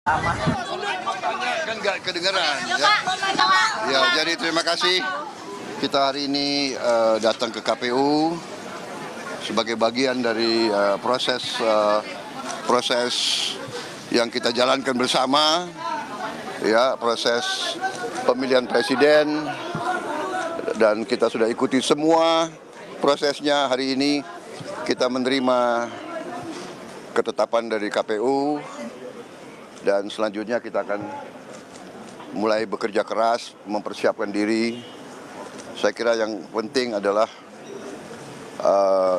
Kan nggak kedengeran ya. Ya, jadi terima kasih kita hari ini datang ke KPU sebagai bagian dari proses yang kita jalankan bersama, ya, proses pemilihan presiden, dan kita sudah ikuti semua prosesnya. Hari ini kita menerima ketetapan dari KPU. Dan selanjutnya kita akan mulai bekerja keras, mempersiapkan diri. Saya kira yang penting adalah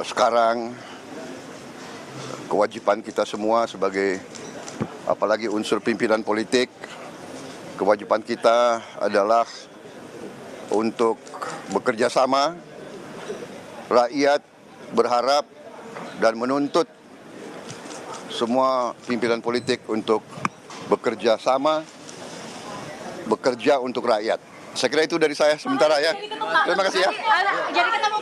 sekarang kewajiban kita semua sebagai, apalagi unsur pimpinan politik, kewajiban kita adalah untuk bekerja sama. Rakyat berharap dan menuntut semua pimpinan politik untuk bekerja sama, bekerja untuk rakyat. Saya kira itu dari saya sementara ya. Terima kasih ya. Jadi kita mau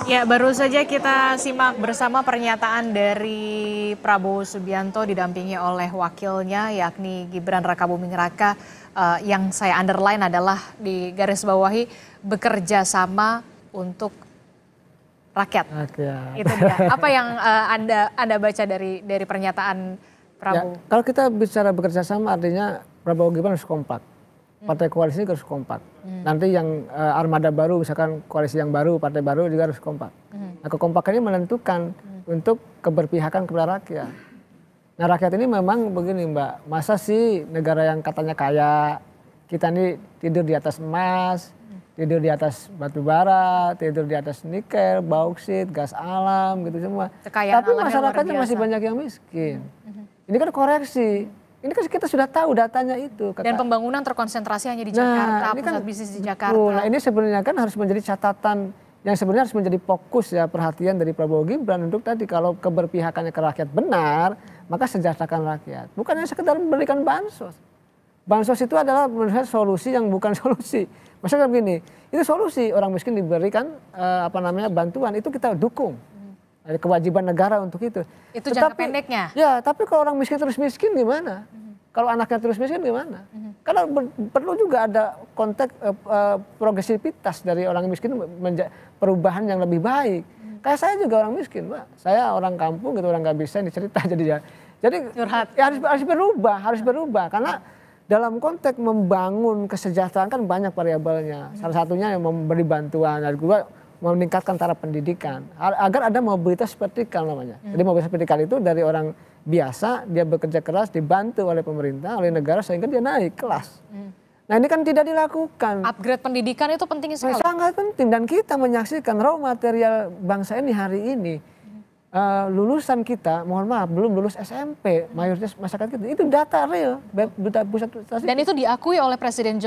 Ya, baru saja kita simak bersama pernyataan dari Prabowo Subianto didampingi oleh wakilnya yakni Gibran Rakabuming Raka, yang saya underline adalah di garis bawahi bekerja sama untuk rakyat. Itu dia. Apa yang Anda baca dari pernyataan Prabowo? Ya, kalau kita bicara bekerja sama artinya Prabowo Gibran harus kompak. Partai koalisi harus kompak. Nanti yang armada baru, misalkan koalisi yang baru, partai baru juga harus kompak. Nah, kekompakan ini menentukan untuk keberpihakan kepada rakyat. Nah, rakyat ini memang begini, Mbak, masa sih negara yang katanya kaya, kita ini tidur di atas emas, tidur di atas batu bara, tidur di atas nikel, bauksit, gas alam, gitu semua. Kekayaan tapi masyarakatnya masih banyak yang miskin. Ini kan koreksi. Ini kan kita sudah tahu datanya itu. Dan pembangunan terkonsentrasi hanya di Jakarta, pusat bisnis di Jakarta. Nah, ini sebenarnya kan harus menjadi catatan yang sebenarnya harus menjadi fokus ya perhatian dari Prabowo Gibran untuk tadi kalau keberpihakannya ke rakyat benar, maka sejahterakan rakyat. Bukan hanya sekedar memberikan bansos. Bansos itu adalah menurut saya solusi yang bukan solusi. Maksudnya begini, itu solusi orang miskin diberikan bantuan, itu kita dukung. Ada kewajiban negara untuk itu. Itu jangka pendeknya? Ya, tapi kalau orang miskin terus miskin gimana? Kalau anaknya terus miskin gimana? Karena perlu juga ada konteks progresivitas dari orang miskin, perubahan yang lebih baik. Kayak saya juga orang miskin, Pak. Saya orang kampung gitu, orang nggak bisa ini cerita jadi ya harus berubah karena dalam konteks membangun kesejahteraan kan banyak variabelnya. Salah satunya yang memberi bantuan, dan kedua meningkatkan taraf pendidikan agar ada mobilitas vertikal namanya. Jadi mobilitas vertikal itu dari orang biasa dia bekerja keras dibantu oleh pemerintah, oleh negara sehingga dia naik kelas. Nah, ini kan tidak dilakukan. Upgrade pendidikan itu penting sekali. Sangat penting, dan kita menyaksikan raw material bangsa ini hari ini lulusan kita, mohon maaf, belum lulus SMP mayoritas masyarakat kita, itu data real, data pusat. Dan itu diakui oleh Presiden